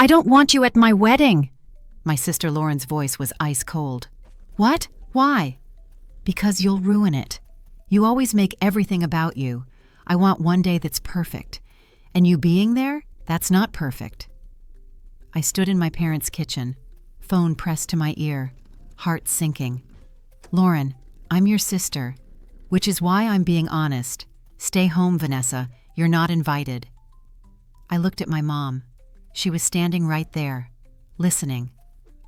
I don't want you at my wedding. My sister Lauren's voice was ice cold. What? Why? Because you'll ruin it. You always make everything about you. I want one day that's perfect. And you being there, that's not perfect. I stood in my parents' kitchen, phone pressed to my ear, heart sinking. Lauren, I'm your sister, which is why I'm being honest. Stay home, Vanessa. You're not invited. I looked at my mom. She was standing right there, listening.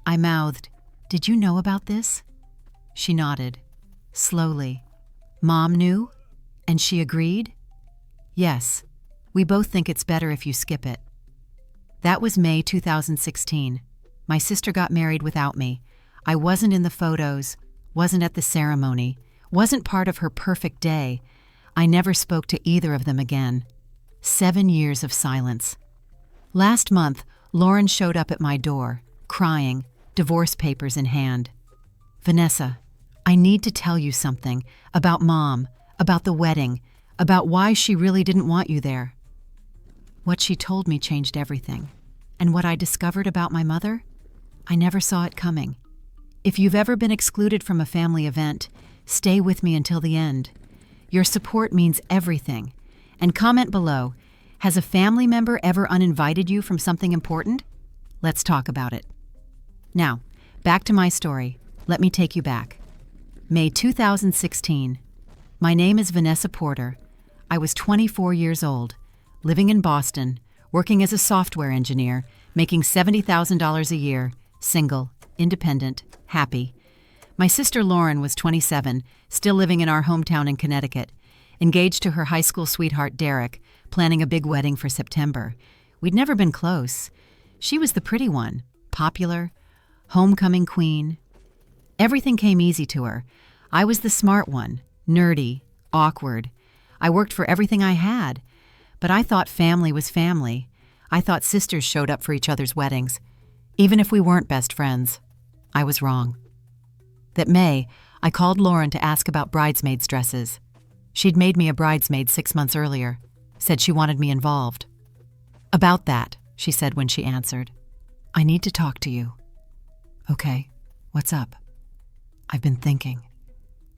I mouthed, "Did you know about this?" She nodded, slowly. Mom knew? And she agreed? Yes. We both think it's better if you skip it. That was May 2016. My sister got married without me. I wasn't in the photos, wasn't at the ceremony, wasn't part of her perfect day. I never spoke to either of them again. 7 years of silence. Last month, Lauren showed up at my door, crying, divorce papers in hand. Vanessa, I need to tell you something about Mom, about the wedding, about why she really didn't want you there. What she told me changed everything. And what I discovered about my mother? I never saw it coming. If you've ever been excluded from a family event, stay with me until the end. Your support means everything. And comment below, has a family member ever uninvited you from something important? Let's talk about it. Now, back to my story. Let me take you back. May 2016. My name is Vanessa Porter. I was 24 years old, living in Boston, working as a software engineer, making $70,000 a year, single, independent, happy. My sister Lauren was 27, still living in our hometown in Connecticut, engaged to her high school sweetheart Derek, planning a big wedding for September. We'd never been close. She was the pretty one, popular, homecoming queen. Everything came easy to her. I was the smart one, nerdy, awkward. I worked for everything I had. But I thought family was family. I thought sisters showed up for each other's weddings, even if we weren't best friends. I was wrong. That May, I called Lauren to ask about bridesmaids' dresses. She'd made me a bridesmaid 6 months earlier, said she wanted me involved. About that, she said when she answered. I need to talk to you. Okay, what's up? I've been thinking,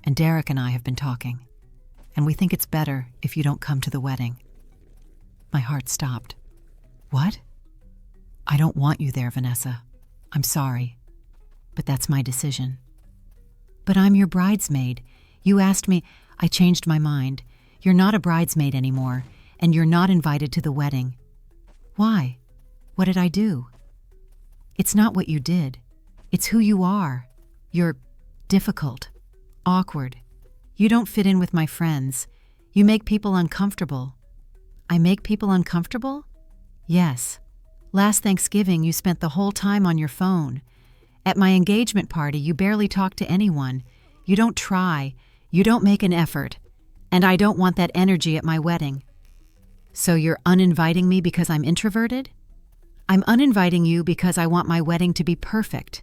and Derek and I have been talking, and we think it's better if you don't come to the wedding. My heart stopped. What? I don't want you there, Vanessa. I'm sorry, but that's my decision. But I'm your bridesmaid. You asked me. I changed my mind. You're not a bridesmaid anymore, and you're not invited to the wedding. Why? What did I do? It's not what you did. It's who you are. You're difficult, awkward. You don't fit in with my friends. You make people uncomfortable. I make people uncomfortable? Yes. Last Thanksgiving, you spent the whole time on your phone. At my engagement party, you barely talk to anyone. You don't try. You don't make an effort. And I don't want that energy at my wedding. So you're uninviting me because I'm introverted? I'm uninviting you because I want my wedding to be perfect.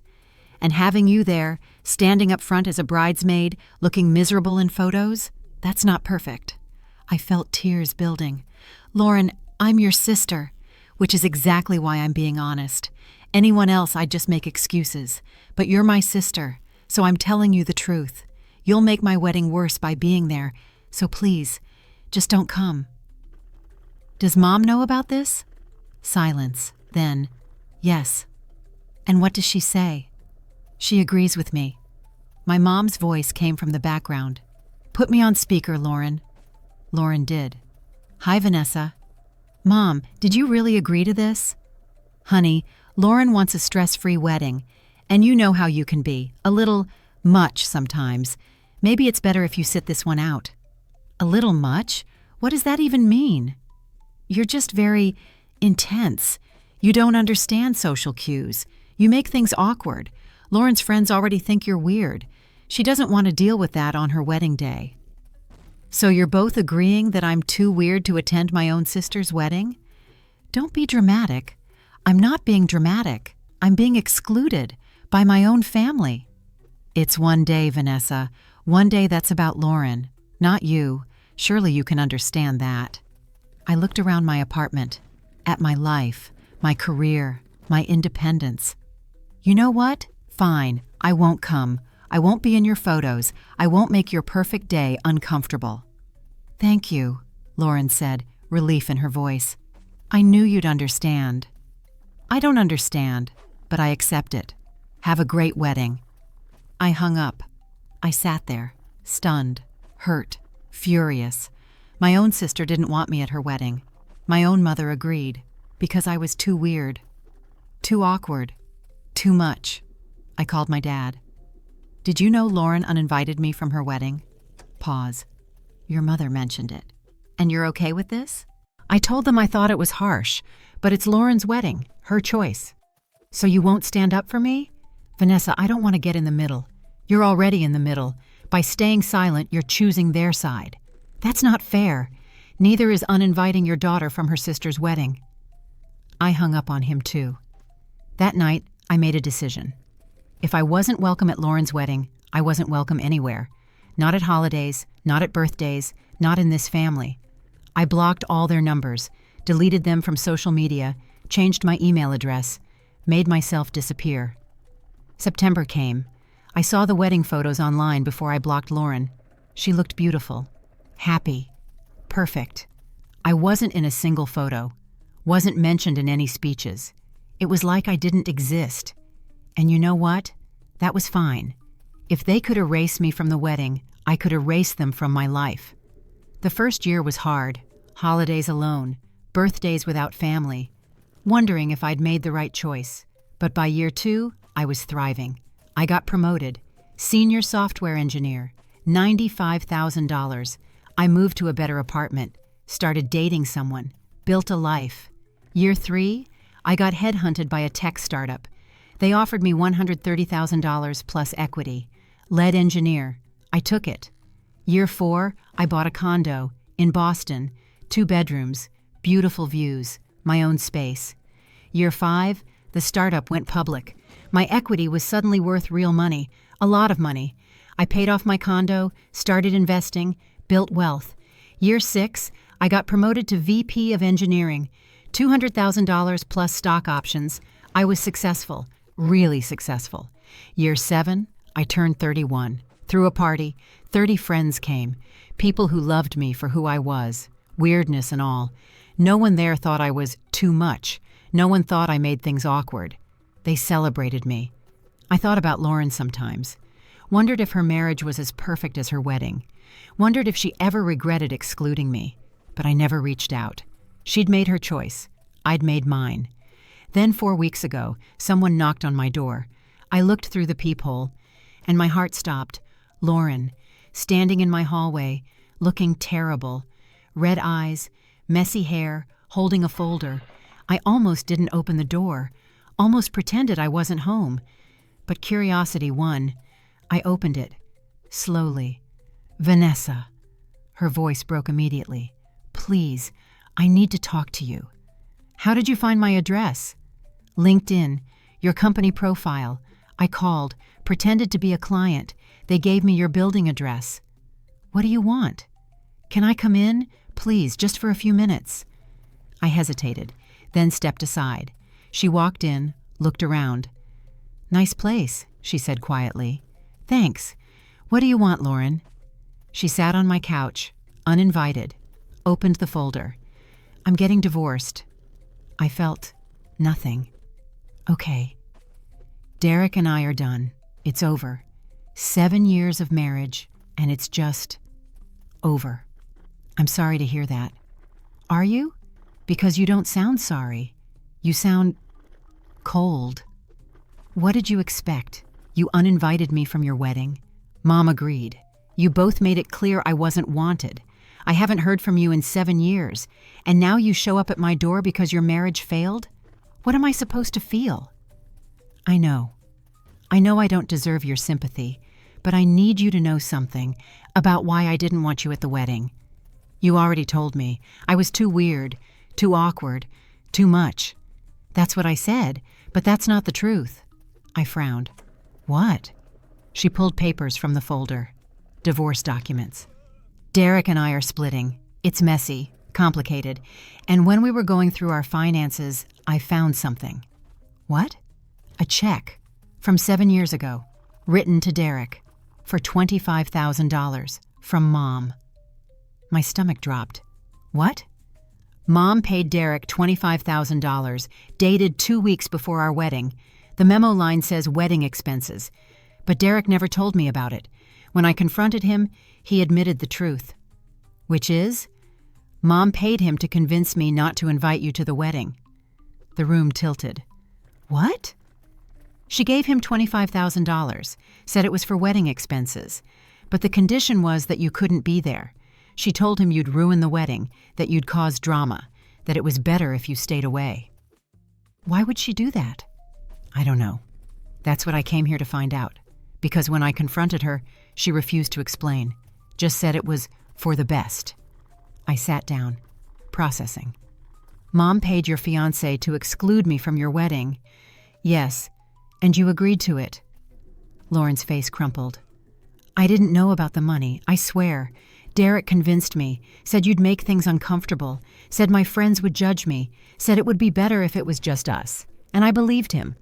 And having you there, standing up front as a bridesmaid, looking miserable in photos, that's not perfect. I felt tears building. Lauren, I'm your sister, which is exactly why I'm being honest. Anyone else, I'd just make excuses. But you're my sister, so I'm telling you the truth. You'll make my wedding worse by being there, so please, just don't come. Does Mom know about this? Silence. Then, yes. And what does she say? She agrees with me. My mom's voice came from the background. Put me on speaker, Lauren. Lauren did. Hi, Vanessa. Mom, did you really agree to this? Honey, Lauren wants a stress-free wedding, and you know how you can be, a little much sometimes. Maybe it's better if you sit this one out. A little much? What does that even mean? You're just very intense. You don't understand social cues. You make things awkward. Lauren's friends already think you're weird. She doesn't want to deal with that on her wedding day. So you're both agreeing that I'm too weird to attend my own sister's wedding? Don't be dramatic. I'm not being dramatic. I'm being excluded by my own family. It's one day, Vanessa. One day that's about Lauren, not you. Surely you can understand that. I looked around my apartment, at my life, my career, my independence. You know what? Fine, I won't come. I won't be in your photos. I won't make your perfect day uncomfortable. Thank you, Lauren said, relief in her voice. I knew you'd understand. I don't understand, but I accept it. Have a great wedding. I hung up. I sat there, stunned, hurt, furious. My own sister didn't want me at her wedding. My own mother agreed, because I was too weird, too awkward, too much. I called my dad. Did you know Lauren uninvited me from her wedding? Pause. Your mother mentioned it. And you're okay with this? I told them I thought it was harsh, but it's Lauren's wedding, her choice. So you won't stand up for me? Vanessa, I don't want to get in the middle. You're already in the middle. By staying silent, you're choosing their side. That's not fair. Neither is uninviting your daughter from her sister's wedding. I hung up on him too. That night, I made a decision. If I wasn't welcome at Lauren's wedding, I wasn't welcome anywhere. Not at holidays, not at birthdays, not in this family. I blocked all their numbers, deleted them from social media, changed my email address, made myself disappear. September came. I saw the wedding photos online before I blocked Lauren. She looked beautiful, happy, perfect. I wasn't in a single photo, wasn't mentioned in any speeches. It was like I didn't exist. And you know what? That was fine. If they could erase me from the wedding, I could erase them from my life. The first year was hard, holidays alone, birthdays without family, wondering if I'd made the right choice. But by year 2, I was thriving. I got promoted, senior software engineer, $95,000. I moved to a better apartment, started dating someone, built a life. Year 3, I got headhunted by a tech startup. They offered me $130,000 plus equity. Lead engineer. I took it. Year 4, I bought a condo in Boston, 2 bedrooms, beautiful views, my own space. Year 5, the startup went public. My equity was suddenly worth real money, a lot of money. I paid off my condo, started investing, built wealth. Year 6, I got promoted to VP of engineering, $200,000 plus stock options. I was successful, really successful. Year 7, I turned 31. Threw a party, 30 friends came, people who loved me for who I was, weirdness and all. No one there thought I was too much. No one thought I made things awkward. They celebrated me. I thought about Lauren sometimes. Wondered if her marriage was as perfect as her wedding. Wondered if she ever regretted excluding me. But I never reached out. She'd made her choice. I'd made mine. Then 4 weeks ago, someone knocked on my door. I looked through the peephole, and my heart stopped. Lauren, standing in my hallway, looking terrible. Red eyes, messy hair, holding a folder. I almost didn't open the door, almost pretended I wasn't home. But curiosity won. I opened it, slowly. Vanessa. Her voice broke immediately. Please, I need to talk to you. How did you find my address? LinkedIn, your company profile. I called, pretended to be a client. They gave me your building address. What do you want? Can I come in? Please, just for a few minutes. I hesitated, then stepped aside. She walked in, looked around. Nice place, she said quietly. Thanks. What do you want, Lauren? She sat on my couch, uninvited, opened the folder. I'm getting divorced. I felt nothing. Okay. Derek and I are done. It's over. 7 years of marriage, and it's just over. I'm sorry to hear that. Are you? Because you don't sound sorry. You sound cold. What did you expect? You uninvited me from your wedding. Mom agreed. You both made it clear I wasn't wanted. I haven't heard from you in 7 years, and now you show up at my door because your marriage failed? What am I supposed to feel? I know I don't deserve your sympathy, but I need you to know something about why I didn't want you at the wedding. You already told me. I was too weird, too awkward, too much. That's what I said, but that's not the truth. I frowned. What? She pulled papers from the folder. Divorce documents. Derek and I are splitting. It's messy, complicated, and when we were going through our finances, I found something. What? A check from 7 years ago, written to Derek, for $25,000 from Mom. My stomach dropped. What? Mom paid Derek $25,000, dated 2 weeks before our wedding. The memo line says wedding expenses, but Derek never told me about it. When I confronted him, he admitted the truth. Which is, Mom paid him to convince me not to invite you to the wedding. The room tilted. What? She gave him $25,000, said it was for wedding expenses, but the condition was that you couldn't be there. She told him you'd ruin the wedding, that you'd cause drama, that it was better if you stayed away. Why would she do that? I don't know. That's what I came here to find out, because when I confronted her, she refused to explain, just said it was for the best. I sat down, processing. Mom paid your fiancé to exclude me from your wedding. Yes, and you agreed to it. Lauren's face crumpled. I didn't know about the money, I swear. Derek convinced me, said you'd make things uncomfortable, said my friends would judge me, said it would be better if it was just us. And I believed him,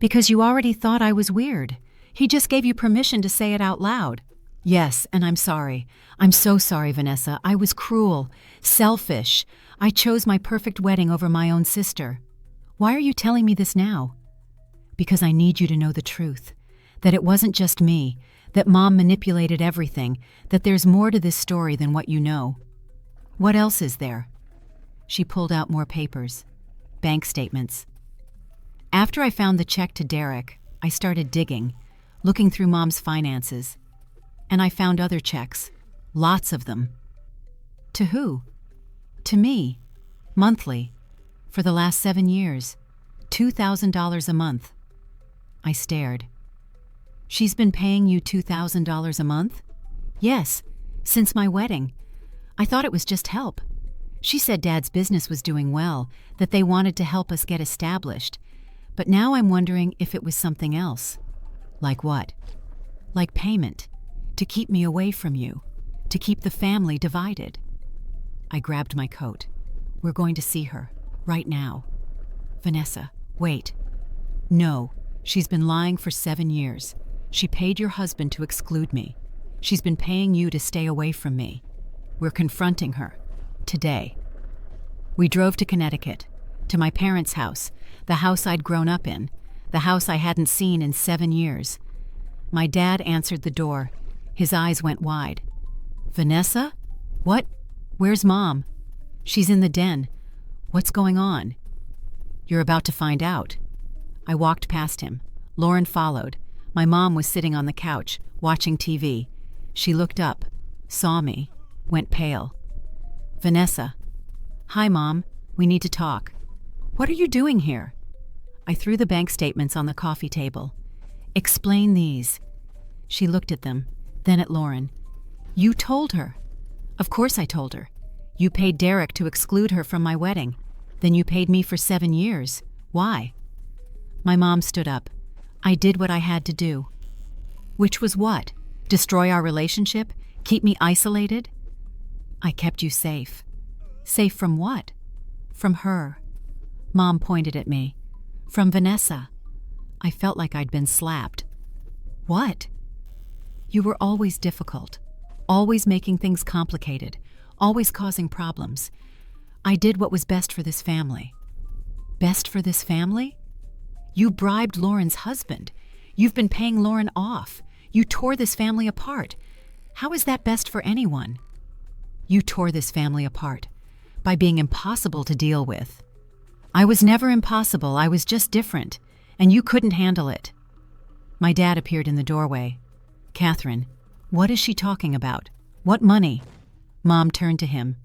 because you already thought I was weird. He just gave you permission to say it out loud. Yes, and I'm sorry. I'm so sorry, Vanessa. I was cruel, selfish. I chose my perfect wedding over my own sister. Why are you telling me this now? Because I need you to know the truth, that it wasn't just me, that Mom manipulated everything, that there's more to this story than what you know. What else is there? She pulled out more papers, bank statements. After I found the check to Derek, I started digging, looking through Mom's finances. And I found other checks, lots of them. To who? To me, monthly, for the last 7 years, $2,000 a month. I stared. She's been paying you $2,000 a month? Yes, since my wedding. I thought it was just help. She said Dad's business was doing well, that they wanted to help us get established. But now I'm wondering if it was something else. Like what? Like payment, to keep me away from you, to keep the family divided. I grabbed my coat. We're going to see her, right now. Vanessa, wait. No, she's been lying for 7 years. She paid your husband to exclude me. She's been paying you to stay away from me. We're confronting her. Today. We drove to Connecticut, to my parents' house, the house I'd grown up in, the house I hadn't seen in 7 years. My dad answered the door. His eyes went wide. Vanessa? What? Where's Mom? She's in the den. What's going on? You're about to find out. I walked past him. Lauren followed. My mom was sitting on the couch, watching TV. She looked up, saw me, went pale. Vanessa. Hi, Mom. We need to talk. What are you doing here? I threw the bank statements on the coffee table. Explain these. She looked at them, then at Lauren. You told her. Of course I told her. You paid Derek to exclude her from my wedding. Then you paid me for 7 years. Why? My mom stood up. I did what I had to do. Which was what? Destroy our relationship? Keep me isolated? I kept you safe. Safe from what? From her. Mom pointed at me. From Vanessa. I felt like I'd been slapped. What? You were always difficult, always making things complicated, always causing problems. I did what was best for this family. Best for this family? You bribed Lauren's husband. You've been paying Lauren off. You tore this family apart. How is that best for anyone? You tore this family apart by being impossible to deal with. I was never impossible. I was just different, and you couldn't handle it. My dad appeared in the doorway. Catherine, what is she talking about? What money? Mom turned to him.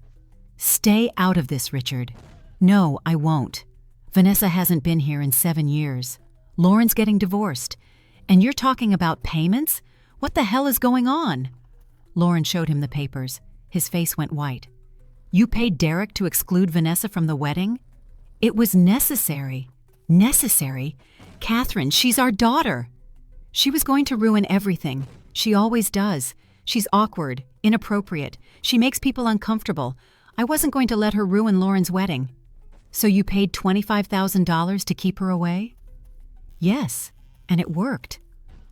Stay out of this, Richard. No, I won't. Vanessa hasn't been here in 7 years. Lauren's getting divorced. And you're talking about payments? What the hell is going on? Lauren showed him the papers. His face went white. You paid Derek to exclude Vanessa from the wedding? It was necessary. Necessary? Catherine, she's our daughter. She was going to ruin everything. She always does. She's awkward, inappropriate. She makes people uncomfortable. I wasn't going to let her ruin Lauren's wedding. So you paid $25,000 to keep her away? Yes, and it worked.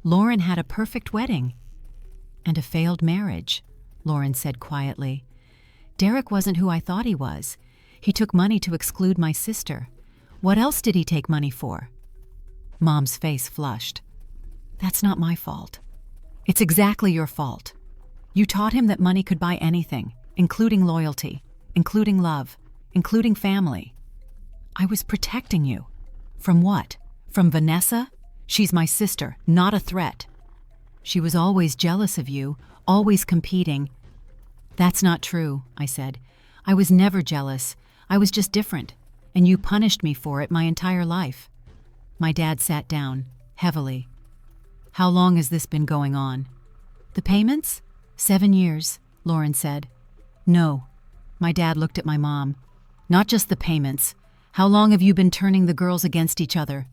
Lauren had a perfect wedding. And a failed marriage, Lauren said quietly. Derek wasn't who I thought he was. He took money to exclude my sister. What else did he take money for? Mom's face flushed. That's not my fault. It's exactly your fault. You taught him that money could buy anything, including loyalty, including love, including family. I was protecting you. From what? From Vanessa? She's my sister, not a threat. She was always jealous of you, always competing. That's not true, I said. I was never jealous. I was just different, and you punished me for it my entire life. My dad sat down, heavily. How long has this been going on? The payments? 7 years, Lauren said. No. My dad looked at my mom. Not just the payments. How long have you been turning the girls against each other?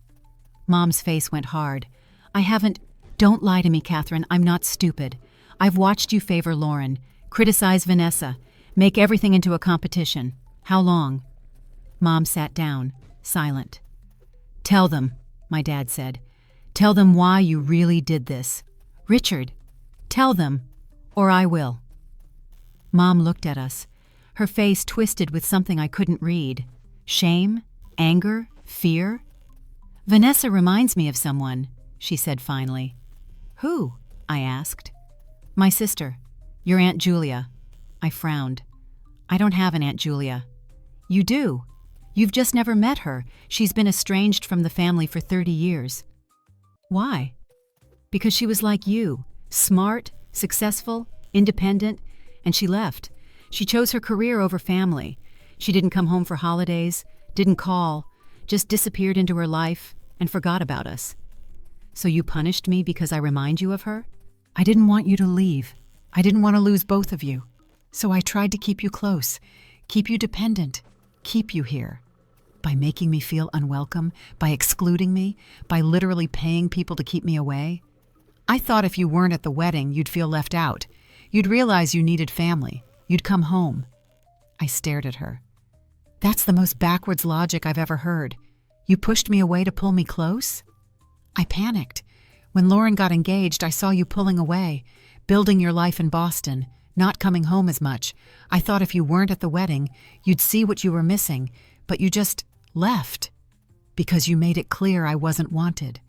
Mom's face went hard. I haven't. Don't lie to me, Catherine. I'm not stupid. I've watched you favor Lauren, criticize Vanessa, make everything into a competition. How long? Mom sat down, silent. Tell them, my dad said. Tell them why you really did this. Richard, tell them, or I will. Mom looked at us, her face twisted with something I couldn't read. Shame? Anger? Fear? Vanessa reminds me of someone, she said finally. Who? I asked. My sister, your Aunt Julia. I frowned. I don't have an Aunt Julia. You do. You've just never met her. She's been estranged from the family for 30 years. Why? Because she was like you, smart, successful, independent, and she left. She chose her career over family. She didn't come home for holidays, didn't call, just disappeared into her life and forgot about us. So you punished me because I remind you of her? I didn't want you to leave. I didn't want to lose both of you. So I tried to keep you close, keep you dependent, keep you here. By making me feel unwelcome, by excluding me, by literally paying people to keep me away. I thought if you weren't at the wedding, you'd feel left out. You'd realize you needed family. You'd come home. I stared at her. That's the most backwards logic I've ever heard. You pushed me away to pull me close? I panicked. When Lauren got engaged, I saw you pulling away, building your life in Boston, not coming home as much. I thought if you weren't at the wedding, you'd see what you were missing, but you just left. Because you made it clear I wasn't wanted.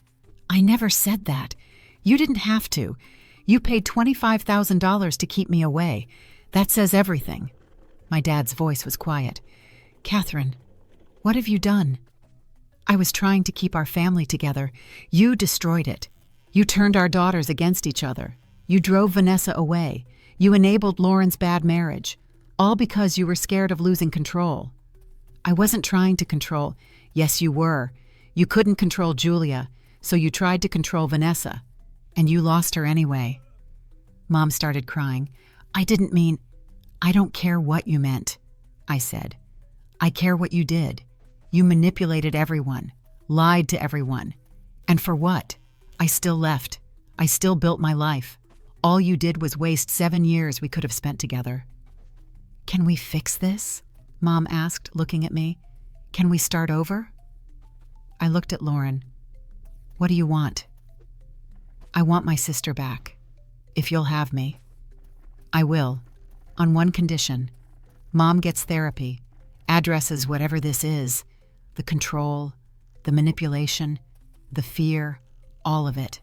I never said that. You didn't have to. You paid $25,000 to keep me away. That says everything. My dad's voice was quiet. Catherine, what have you done? I was trying to keep our family together. You destroyed it. You turned our daughters against each other. You drove Vanessa away. You enabled Lauren's bad marriage. All because you were scared of losing control. I wasn't trying to control. Yes, you were. You couldn't control Julia, so you tried to control Vanessa. And you lost her anyway. Mom started crying. I didn't mean... I don't care what you meant, I said. I care what you did. You manipulated everyone, lied to everyone. And for what? I still left. I still built my life. All you did was waste 7 years we could have spent together. Can we fix this? Mom asked, looking at me. Can we start over? I looked at Lauren. What do you want? I want my sister back. If you'll have me. I will. On one condition. Mom gets therapy, addresses whatever this is, the control, the manipulation, the fear, all of it.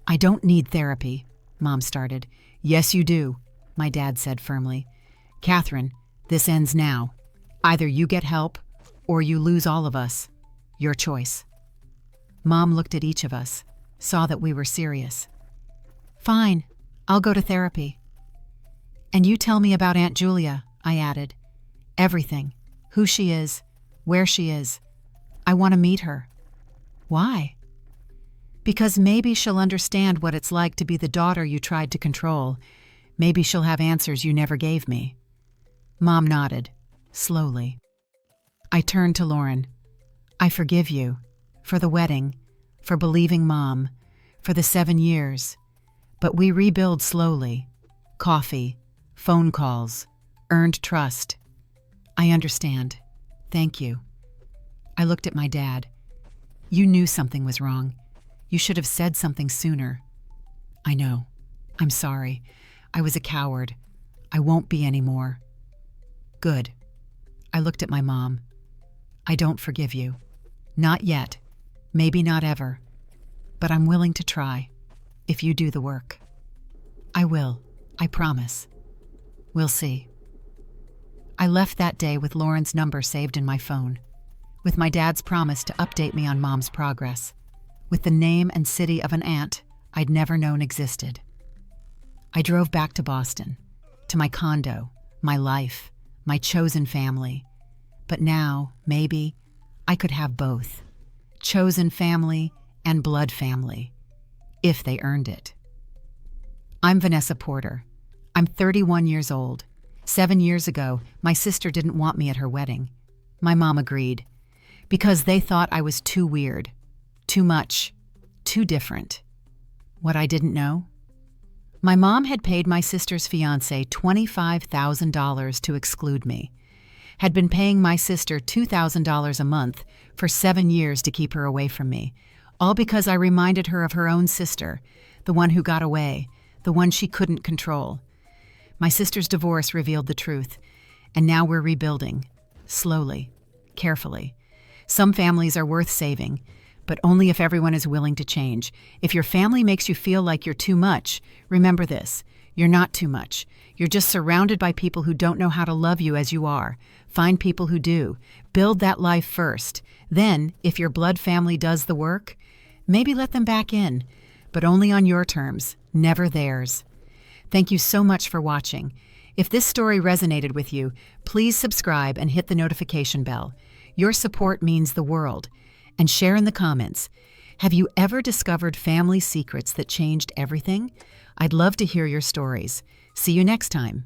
I don't need therapy, Mom started. Yes, you do, my dad said firmly. Catherine, this ends now. Either you get help or you lose all of us. Your choice. Mom looked at each of us, saw that we were serious. Fine, I'll go to therapy. And you tell me about Aunt Julia, I added. Everything. Who she is, where she is. I want to meet her. Why? Because maybe she'll understand what it's like to be the daughter you tried to control. Maybe she'll have answers you never gave me. Mom nodded, slowly. I turned to Lauren. I forgive you. For the wedding. For believing Mom. For the 7 years. But we rebuild slowly. Coffee. Phone calls. Earned trust. I understand. Thank you. I looked at my dad. You knew something was wrong. You should have said something sooner. I know. I'm sorry. I was a coward. I won't be anymore. Good. I looked at my mom. I don't forgive you. Not yet. Maybe not ever. But I'm willing to try, if you do the work. I will. I promise. We'll see. I left that day with Lauren's number saved in my phone, with my dad's promise to update me on Mom's progress, with the name and city of an aunt I'd never known existed. I drove back to Boston, to my condo, my life, my chosen family. But now, maybe, I could have both. Chosen family and blood family, if they earned it. I'm Vanessa Porter. I'm 31 years old. 7 years ago, my sister didn't want me at her wedding. My mom agreed, because they thought I was too weird, too much, too different. What I didn't know? My mom had paid my sister's fiancé $25,000 to exclude me, had been paying my sister $2,000 a month for 7 years to keep her away from me, all because I reminded her of her own sister, the one who got away, the one she couldn't control. My sister's divorce revealed the truth, and now we're rebuilding, slowly, carefully. Some families are worth saving, but only if everyone is willing to change. If your family makes you feel like you're too much, remember this: you're not too much. You're just surrounded by people who don't know how to love you as you are. Find people who do. Build that life first. Then, if your blood family does the work, maybe let them back in, but only on your terms, never theirs. Thank you so much for watching. If this story resonated with you, please subscribe and hit the notification bell. Your support means the world. And share in the comments. Have you ever discovered family secrets that changed everything? I'd love to hear your stories. See you next time.